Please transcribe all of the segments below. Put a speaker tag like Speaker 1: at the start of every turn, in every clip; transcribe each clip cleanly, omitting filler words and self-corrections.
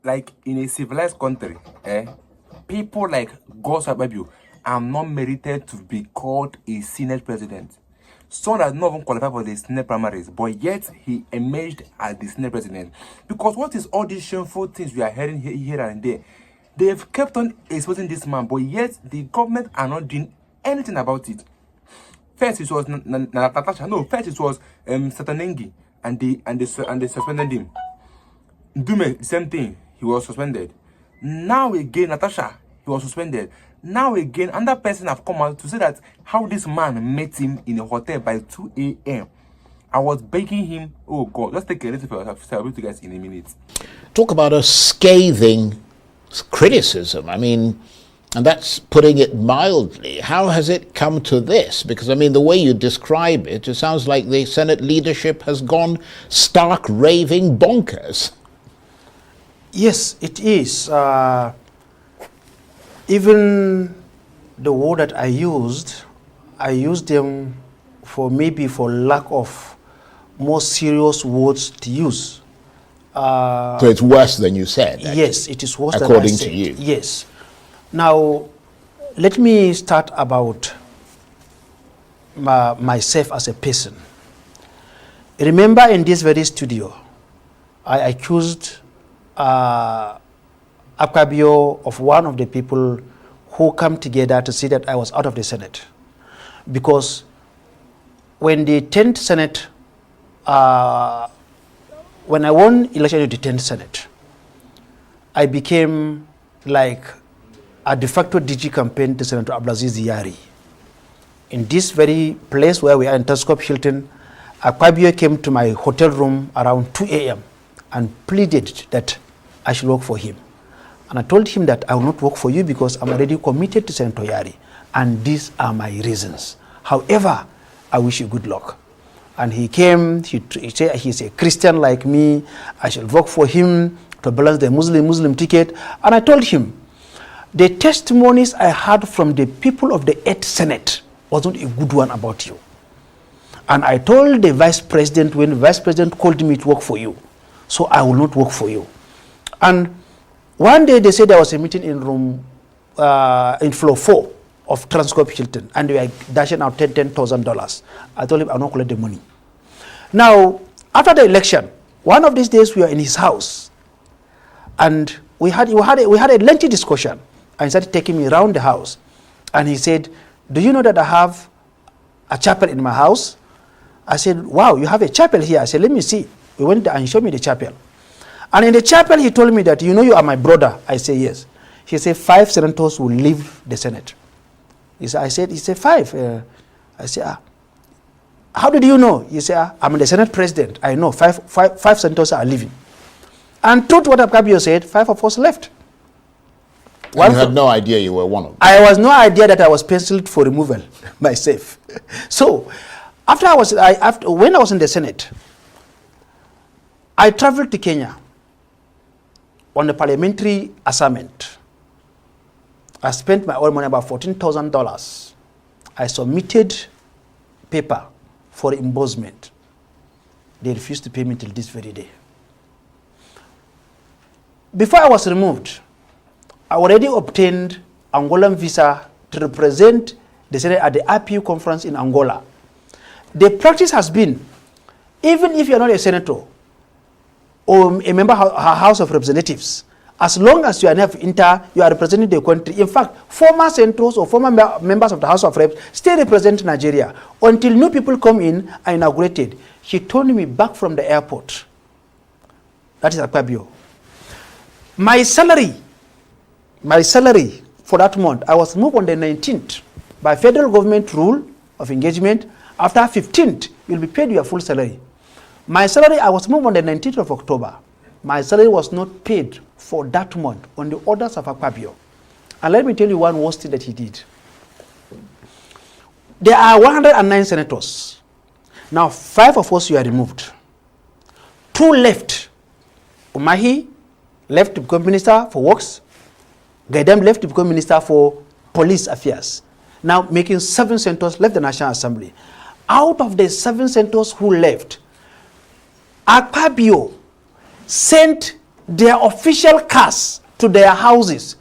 Speaker 1: like in a civilized country, people like Akpabio are not merited to be called a Senate president. Someone has not even qualified for the Senate primaries, but yet he emerged as the Senate president. Because what is all these shameful things we are hearing here and there? They've kept on exposing this man, but yet the government are not doing anything about it. First it was Natasha. No, first it was Satanengi, and they suspended him. Dume, same thing. He was suspended. Now again, Natasha, he was suspended. Now again, another person have come out to say that how this man met him in a hotel by 2 a.m. I was begging him, oh God, let's take a little for yourself. I'll be to you guys in a minute.
Speaker 2: Talk about a scathing criticism. I mean, and that's putting it mildly. How has it come to this? Because, I mean, the way you describe it, it sounds like the Senate leadership has gone stark raving bonkers.
Speaker 3: Yes, it is. Even the word that I used them for lack of more serious words to use.
Speaker 2: So it's worse than you said?
Speaker 3: Yes, it is worse than I said.
Speaker 2: According to you?
Speaker 3: Yes. Now, let me start about myself as a person. Remember, in this very studio, I accused Akpabio of one of the people who come together to say that I was out of the Senate. Because when the 10th Senate, when I won election to the 10th Senate, I became like a de facto DG campaign to Senator Abdulaziz Yari. In this very place where we are in Telescope Hilton, Akpabio came to my hotel room around 2 a.m. and pleaded that I should work for him. And I told him that I will not work for you because I'm already committed to Senator Yari. And these are my reasons. However, I wish you good luck. And he came, he said he's a Christian like me, I shall work for him to balance the Muslim ticket. And I told him, the testimonies I heard from the people of the 8th Senate wasn't a good one about you. And I told the Vice President when the Vice President called me to work for you, so I will not work for you. And one day they said there was a meeting in room, in floor 4 of Telescope Hilton, and they were dashing out $10,000. I told him I will not collect the money. Now, after the election, one of these days we were in his house, and we had a lengthy discussion. And he started taking me around the house, and he said, "Do you know that I have a chapel in my house?" I said, "Wow, you have a chapel here." I said, "Let me see." We went there and he showed me the chapel. And in the chapel, he told me that, "You know, you are my brother." I said, "Yes." He said, 5 senators will leave the Senate. He said, 5. I said, "How did you know?" He said, "I'm the Senate president. I know 5 senators are leaving." And truth what Akpabio said, 5 of us left.
Speaker 2: And you had no idea you were one of them?
Speaker 3: I was no idea that I was penciled for removal myself. So, when I was in the Senate, I traveled to Kenya on a parliamentary assignment. I spent my own money, about $14,000. I submitted paper for reimbursement. They refused to pay me till this very day. Before I was removed, I already obtained Angolan visa to represent the Senate at the IPU conference in Angola. The practice has been, even if you are not a senator or a member of our House of Representatives, as long as you are you are representing the country. In fact, former senators or former members of the House of Reps still represent Nigeria until new people come in and inaugurated. He turned me back from the airport. That is Akpabio. My salary for that month, I was moved on the 19th by federal government rule of engagement. After 15th, you'll be paid your full salary. My salary, I was moved on the 19th of October. My salary was not paid for that month on the orders of Akpabio. And let me tell you one worst thing that he did. There are 109 senators. Now, 5 of us were removed. 2 left. Umahi left to become Minister for Works. Gaidam left to become Minister for Police Affairs. Now, making 7 senators left the National Assembly. Out of the 7 senators who left, Akpabio sent their official cars to their houses.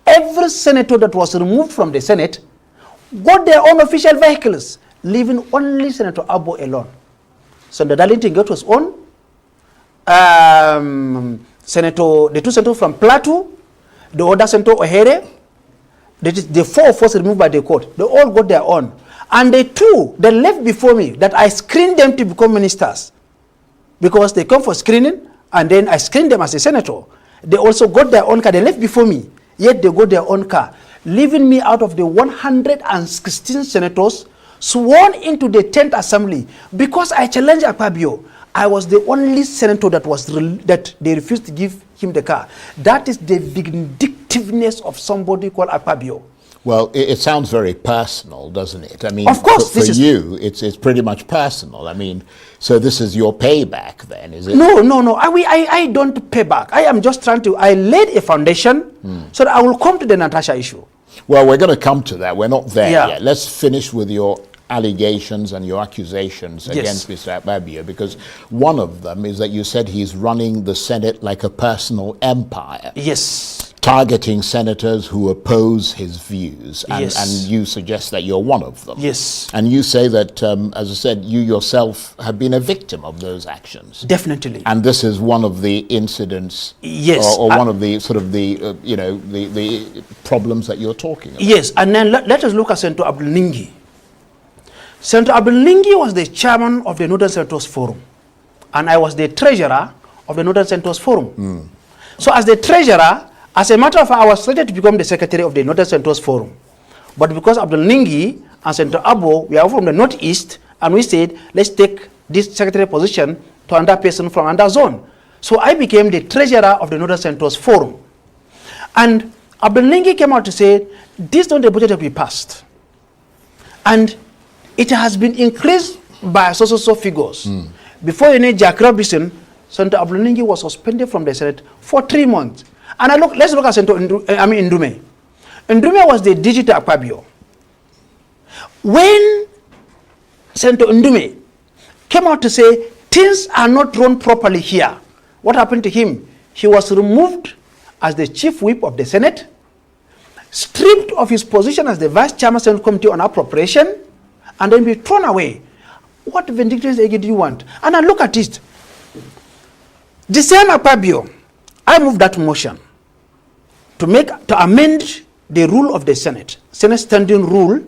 Speaker 3: Every senator that was removed from the Senate got their own official vehicles, leaving only Senator Abo alone. Senator Darlington got his own. The two senators from Plateau, the other Senator Ohere, the 4 of us removed by the court, they all got their own. And the 2 that left before me, that I screened them to become ministers, because they come for screening, and then I screened them as a senator. They also got their own car. They left before me, yet they got their own car, leaving me out of the 116 senators sworn into the 10th assembly. Because I challenged Akpabio, I was the only senator that they refused to give him the car. That is the vindictiveness of somebody called Akpabio.
Speaker 2: Well, it sounds very personal, doesn't it? I mean,
Speaker 3: of course,
Speaker 2: for you, it's pretty much personal. I mean, so this is your payback then, is it?
Speaker 3: No. I don't pay back. I am just trying to, I laid a foundation so that I will come to the Natasha issue.
Speaker 2: Well, we're going to come to that. We're not there
Speaker 3: Yeah.
Speaker 2: yet. Let's finish with your allegations and your accusations against Mr. Akpabio, because one of them is that you said he's running the Senate like a personal empire.
Speaker 3: Yes.
Speaker 2: Targeting senators who oppose his views, and,
Speaker 3: Yes.
Speaker 2: and you suggest that you're one of them.
Speaker 3: Yes.
Speaker 2: And you say that, as I said, you yourself have been a victim of those actions.
Speaker 3: Definitely.
Speaker 2: And this is one of the incidents,
Speaker 3: Yes.
Speaker 2: or one of the sort of the problems that you're talking about.
Speaker 3: Yes, and then let us look at Senator Abdul Ningi. Senator Abdul Ningi was the chairman of the Northern Senators Forum, and I was the treasurer of the Northern Senators Forum. So as the treasurer, as a matter of fact, I was slated to become the secretary of the Northern Senators Forum. But because Abdul Ningi and Senator Abo, we are from the Northeast, and we said, let's take this secretary position to another person from another zone. So I became the treasurer of the Northern Senators Forum. And Abdul Ningi came out to say, this don't the budget will be passed. And it has been increased by so figures. Before you need Jack Robinson, Senator Abdul Ningi was suspended from the Senate for 3 months. And let's look at Senator Ndume. Ndume was the digital Akpabio. When Senator Ndume came out to say things are not run properly here, what happened to him? He was removed as the chief whip of the Senate, stripped of his position as the vice chairman of the Senate Committee on Appropriation, and then be thrown away. What vindictiveness do you want? And I look at it. The same Akpabio, I moved that motion to amend the rule of the Senate standing rule,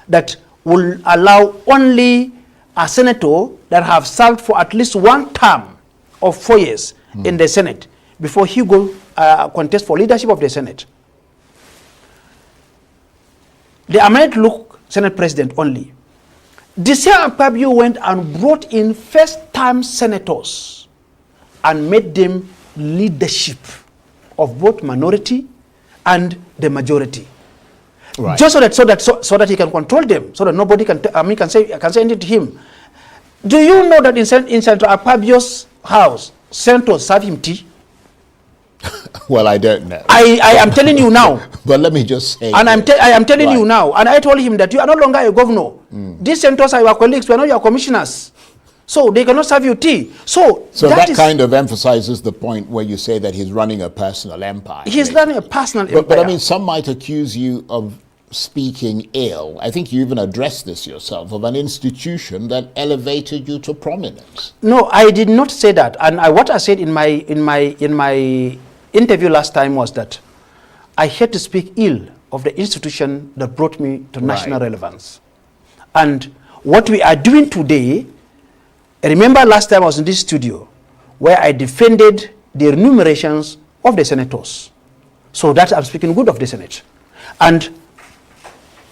Speaker 3: that will allow only a senator that have served for at least 1 term of 4 years in the Senate before he go contest for leadership of the Senate. The amendment look Senate president only. The same Akpabio went and brought in first-time senators and made them leadership of both minority and the majority.
Speaker 2: Right.
Speaker 3: Just so that he can control them, so that nobody can say anything to him. Do you know that in Senator Akpabio's house, senators serve him tea?
Speaker 2: Well, I don't know.
Speaker 3: I am telling you now.
Speaker 2: But let me just say,
Speaker 3: and I am telling you now, and I told him that you are no longer a governor. These senators are your colleagues, we are not your commissioners. So they cannot serve you tea. So
Speaker 2: that kind of emphasizes the point where you say that he's running a personal empire.
Speaker 3: He's running a personal empire.
Speaker 2: But I mean, some might accuse you of speaking ill. I think you even addressed this yourself, of an institution that elevated you to prominence.
Speaker 3: No, I did not say that. And what I said in my interview last time was that I had to speak ill of the institution that brought me to national relevance. And what we are doing today, remember last time I was in this studio where I defended the remunerations of the senators. So that I'm speaking good of the Senate. And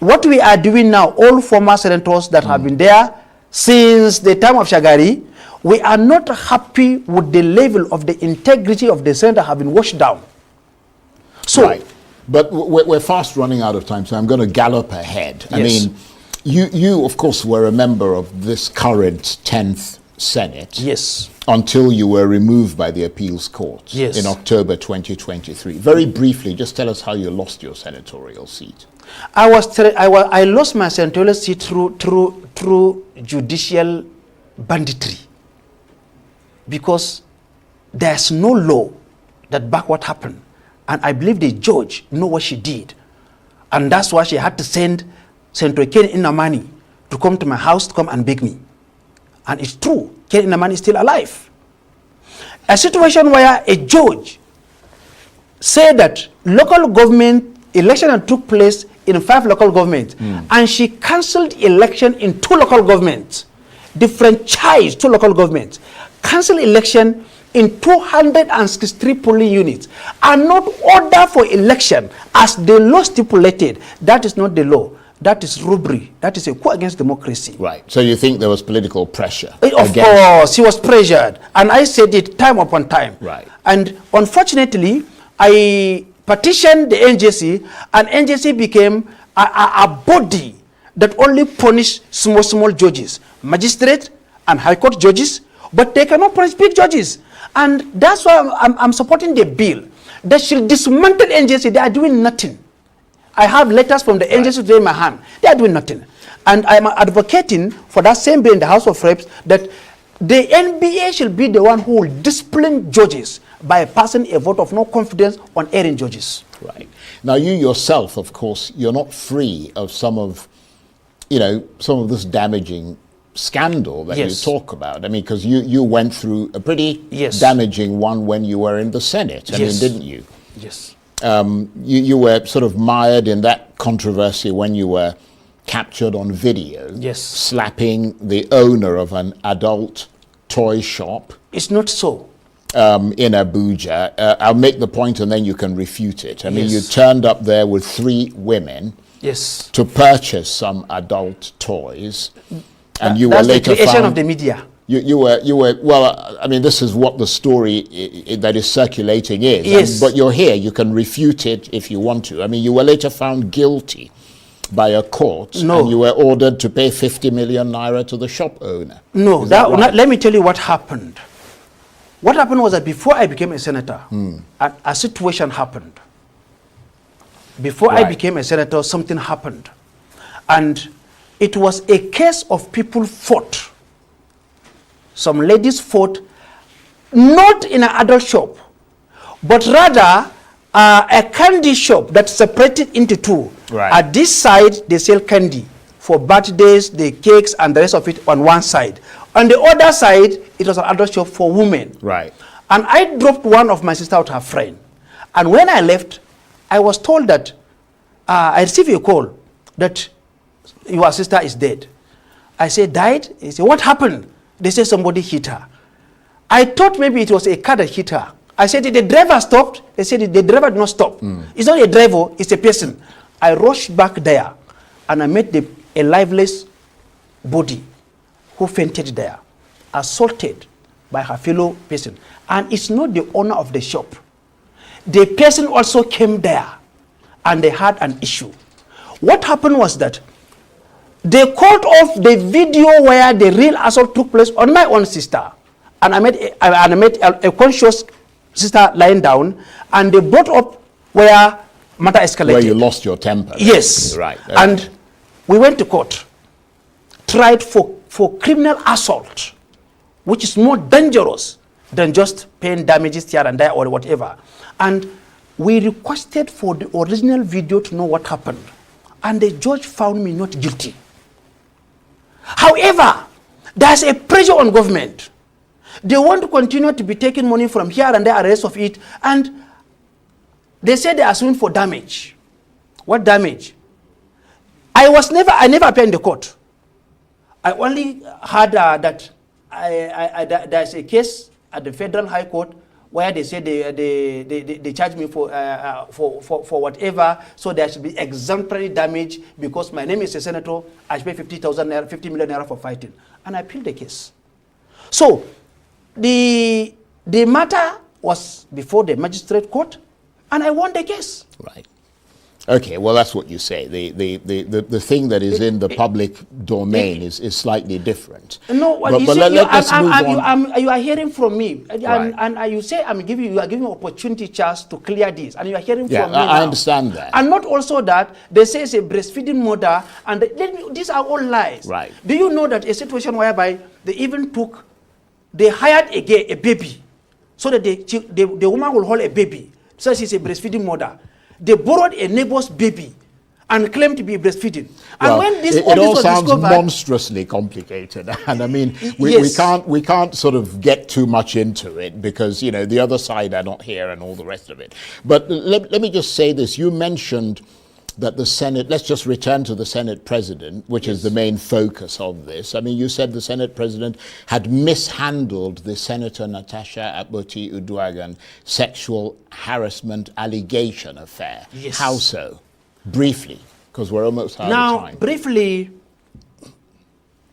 Speaker 3: what we are doing now, all former senators that have been there since the time of Shagari, we are not happy with the level of the integrity of the Senate that have been washed down. So,
Speaker 2: right. But we're fast running out of time, so I'm going to gallop ahead.
Speaker 3: Yes.
Speaker 2: I mean, you, of course, were a member of this current 10th Senate.
Speaker 3: Yes.
Speaker 2: Until you were removed by the appeals court
Speaker 3: Yes.
Speaker 2: in October 2023. Very briefly, just tell us how you lost your senatorial seat.
Speaker 3: I lost my senatorial seat through judicial banditry, because there's no law that back what happened. And I believe the judge know what she did. And that's why she had to send Senator Ken Nnamdi to come to my house to come and beg me. And it's true, Ken Nnamdi is still alive. A situation where a judge said that local government election took place in 5 local governments, and she cancelled election in 2 local governments, diffranchised 2 local governments, cancelled election in 263 polling units, and not order for election as the law stipulated. That is not the law. That is robbery. That is a coup against democracy.
Speaker 2: Right. So you think there was political pressure?
Speaker 3: Of course, he was pressured. And I said it time upon time.
Speaker 2: Right.
Speaker 3: And unfortunately, I petitioned the NJC, and NJC became a body that only punish small judges, magistrate and high court judges, but they cannot punish big judges. And that's why I'm supporting the bill that should dismantle NJC. They are doing nothing. I have letters from the NJC today in my hand. They are doing nothing. And I'm advocating for that same bill in the House of Reps that the NBA should be the one who will discipline judges by passing a vote of no confidence on erring judges.
Speaker 2: Right. Now, you yourself, of course, you're not free of some of this damaging scandal that you talk about. I mean, because you went through a pretty damaging one when you were in the Senate. I mean, didn't you?
Speaker 3: Yes.
Speaker 2: You were sort of mired in that controversy when you were captured on video, slapping the owner of an adult toy shop.
Speaker 3: It's not so.
Speaker 2: In Abuja. I'll make the point and then you can refute it. I mean, you turned up there with 3 women to purchase some adult toys, and you were later
Speaker 3: the creation
Speaker 2: found,
Speaker 3: of the media.
Speaker 2: You were well, I mean, this is what the story that is circulating is.
Speaker 3: Yes.
Speaker 2: But you're here, you can refute it if you want to. I mean, you were later found guilty by a court, and you were ordered to pay 50 million naira to the shop owner.
Speaker 3: No, let me tell you what happened. What happened was that before I became a senator, a situation happened. Before I became a senator, something happened. And it was a case of people fought. Some ladies fought, not in an adult shop, but rather a candy shop that's separated into 2.
Speaker 2: Right.
Speaker 3: At this side, they sell candy for birthdays, the cakes, and the rest of it on one side. On the other side, it was an adult shop for women.
Speaker 2: Right.
Speaker 3: And I dropped one of my sister out, her friend. And when I left, I was told that I received a call that your sister is dead. I said, died? He said, what happened? They said somebody hit her. I thought maybe it was a car that hit her. I said, did the driver stop? They said, the driver did not stop. It's not a driver, it's a person. I rushed back there and I met a lifeless body who fainted there, assaulted by her fellow person. And it's not the owner of the shop. The person also came there and they had an issue. What happened was that they called off the video where the real assault took place on my own sister. And I met a conscious sister lying down, and they brought up where matter escalated.
Speaker 2: Where you lost your temper.
Speaker 3: Yes.
Speaker 2: Right. Okay.
Speaker 3: And we went to court, tried for criminal assault, which is more dangerous than just paying damages here and there or whatever. And we requested for the original video to know what happened. And the judge found me not guilty. However, there's a pressure on government. They want to continue to be taking money from here and there and the rest of it. And they said they are suing for damage. What damage? I never appeared in the court. I only heard that there's a case at the Federal High Court where they say they charge me for whatever, so there should be exemplary damage because my name is a senator. I should pay 50 million naira for fighting, and I appealed the case. So the matter was before the magistrate court, and I won the case.
Speaker 2: Right. Okay, well, that's what you say. The thing that is in the public domain is slightly different.
Speaker 3: No,
Speaker 2: but let's move on.
Speaker 3: You are hearing from me,
Speaker 2: Right.
Speaker 3: and you say you are giving me opportunity chance to clear this, and you are hearing from me
Speaker 2: I
Speaker 3: now.
Speaker 2: understand that.
Speaker 3: And not also that they say it's a breastfeeding mother, and these are all lies.
Speaker 2: Right.
Speaker 3: Do you know that a situation whereby they hired a baby so that the woman will hold a baby. So she's a breastfeeding mother. They borrowed a neighbor's baby and claimed to be breastfeeding. And
Speaker 2: Well,
Speaker 3: when this
Speaker 2: it
Speaker 3: all
Speaker 2: all
Speaker 3: this was
Speaker 2: sounds
Speaker 3: discovered,
Speaker 2: monstrously complicated, and I mean, we
Speaker 3: Yes.
Speaker 2: can't sort of get too much into it because you know the other side are not here and all the rest of it. But let me just say this: you mentioned that the Senate. Let's just return to the Senate President, which is the main focus of this. I mean, you said the Senate President had mishandled the Senator Natasha Akpabio sexual harassment allegation affair.
Speaker 3: Yes.
Speaker 2: How so? Briefly, because we're almost out of
Speaker 3: now,
Speaker 2: time.
Speaker 3: briefly,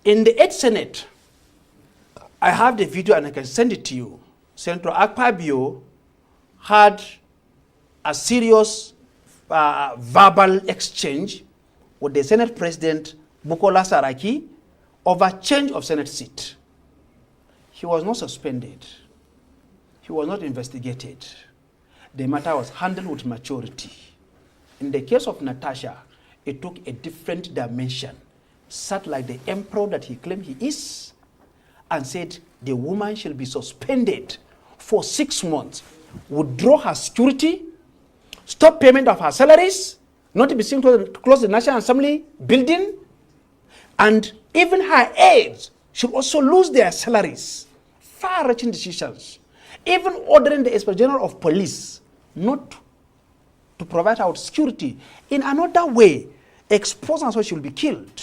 Speaker 3: in the 8th Senate, I have the video and I can send it to you. Senator Akpabio had a serious verbal exchange with the Senate President Bukola Saraki over change of Senate seat. He was not suspended. He was not investigated. The matter was handled with maturity. In the case of Natasha, it took a different dimension. Sat like the emperor that he claimed he is, and said the woman shall be suspended for 6 months, withdraw her security, stop payment of her salaries, not to be seen to close the National Assembly building, and even her aides should also lose their salaries. Far-reaching decisions. Even ordering the Inspector General of Police not to provide our security. In another way, expose and so she will be killed.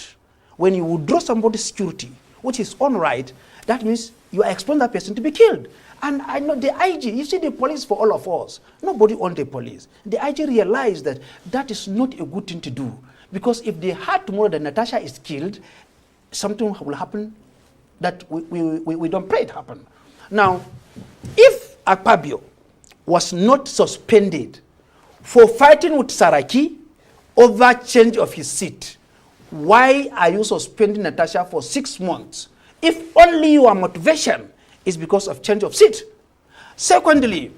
Speaker 3: When you withdraw somebody's security, which is on right, that means you are exposing that person to be killed. And I know the IG, you see the police for all of us. Nobody owns the police. The IG realized that that is not a good thing to do. Because if they had tomorrow that Natasha is killed, something will happen that we don't pray it happen. Now, if Akpabio was not suspended for fighting with Saraki over change of his seat, why are you suspending Natasha for 6 months if only your motivation is because of change of seat? Secondly,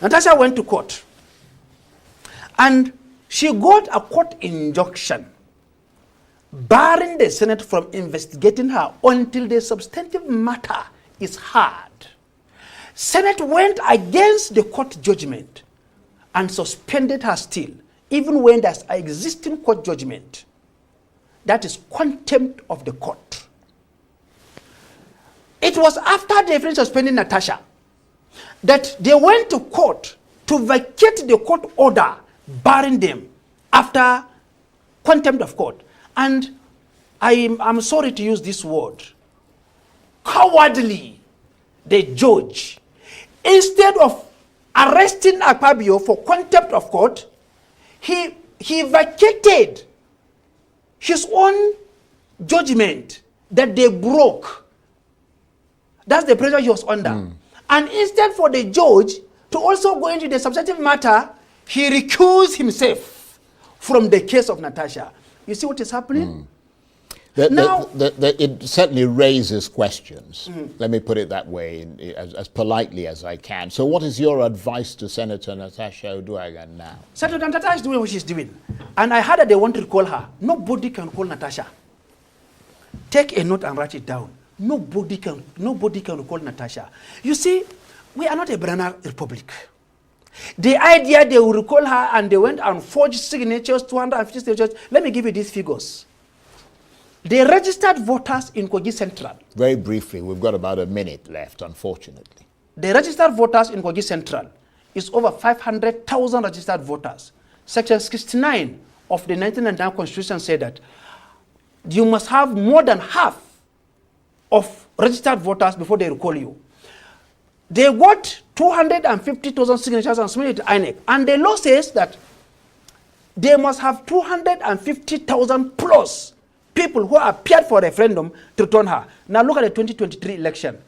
Speaker 3: Natasha went to court and she got a court injunction barring the Senate from investigating her until the substantive matter is heard. Senate went against the court judgment and suspended her still, even when there's an existing court judgment. That is contempt of the court. It was after they finished suspending Natasha that they went to court to vacate the court order barring them after contempt of court. And I'm sorry to use this word, cowardly, the judge, instead of arresting Akpabio for contempt of court, he vacated his own judgment that they broke. That's the pressure he was under. And instead for the judge to also go into the substantive matter, he recused himself from the case of Natasha. You see what is happening?
Speaker 2: It certainly raises questions. Let me put it that way, as politely as I can. So what is your advice to Senator Natasha Akpabio now?
Speaker 3: Senator Natasha is doing what she's doing. And I heard that they want to call her. Nobody can call Natasha. Take a note and write it down. Nobody can call Natasha. You see, we are not a banana republic. The idea they will recall her and they went and forged signatures, 250 signatures. Let me give you these figures. The registered voters in Kogi Central.
Speaker 2: Very briefly, we've got about a minute left, unfortunately.
Speaker 3: The registered voters in Kogi Central is over 500,000 registered voters. Section 69 of the 1999 Constitution said that you must have more than half of registered voters before they recall you. They got 250,000 signatures and submitted to INEC. And the law says that they must have 250,000 plus people who appeared for a referendum to return her. Now look at the 2023 election.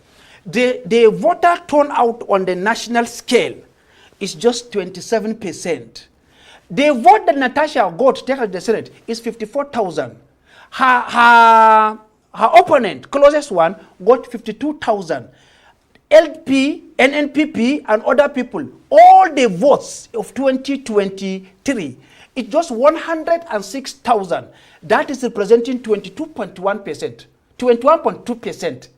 Speaker 3: The voter turnout on the national scale is just 27%. The vote that Natasha got to take her to the Senate is 54,000. Her opponent, closest one, got 52,000. LP, NNPP, and other people, all the votes of 2023, it's just 106,000. That is representing 22.1%, 21.2%.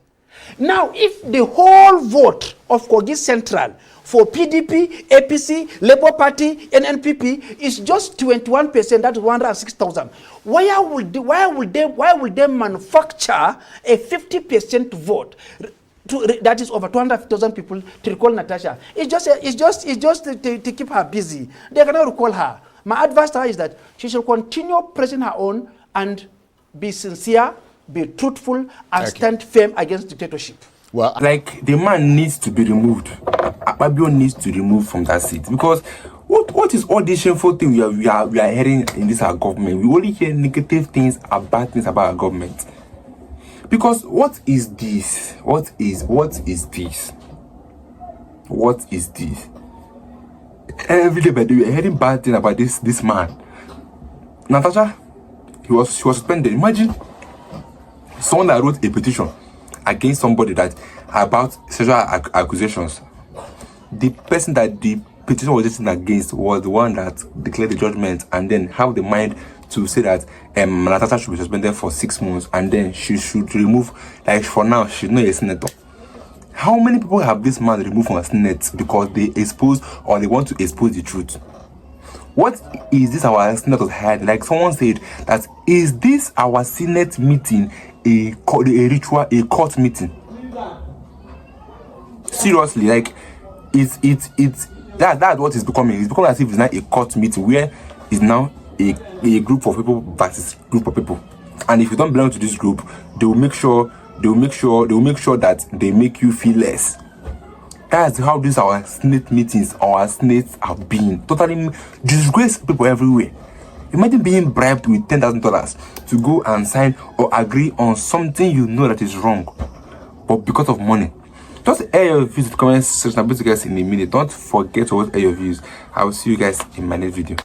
Speaker 3: Now, if the whole vote of Kogi Central for PDP, APC, Labour Party, and NPP is just 21%, that's 106,000. Why will they manufacture a 50% vote? That is over 200,000 people to recall Natasha. It's just to keep her busy. They cannot recall her. My advice to her is that she should continue pressing her own and be sincere, be truthful, and stand firm against dictatorship.
Speaker 2: Well,
Speaker 1: like the man needs to be removed. Akpabio needs to be removed from that seat, because what is all this shameful thing we are hearing in this our government? We only hear negative things, bad things about our government. Because what is this? What is this? What is this? Every day by day we are hearing bad things about this man. Natasha, she was suspended. Imagine someone that wrote a petition against somebody that about sexual accusations. The person that the petition was written against was the one that declared the judgment, and then have the mind to say that Natasha should be suspended for 6 months, and then she should remove, like for now she's not a senator. How many people have this man removed from a senate because they expose or they want to expose the truth? What is this our senators had? Like someone said, that is this our senate meeting a ritual, a court meeting? Seriously, like it's that's what it's becoming. It's becoming as if it's not a court meeting where it's now a group of people versus group of people. And if you don't belong to this group, they will make sure that they make you feel less. That's how these our senate meetings, our senates have been. Totally disgrace people everywhere. Imagine being bribed with $10,000 to go and sign or agree on something you know that is wrong, but because of money. Just air your views in the comment section. I'll be with you guys in a minute. Don't forget to air your views. I will see you guys in my next video.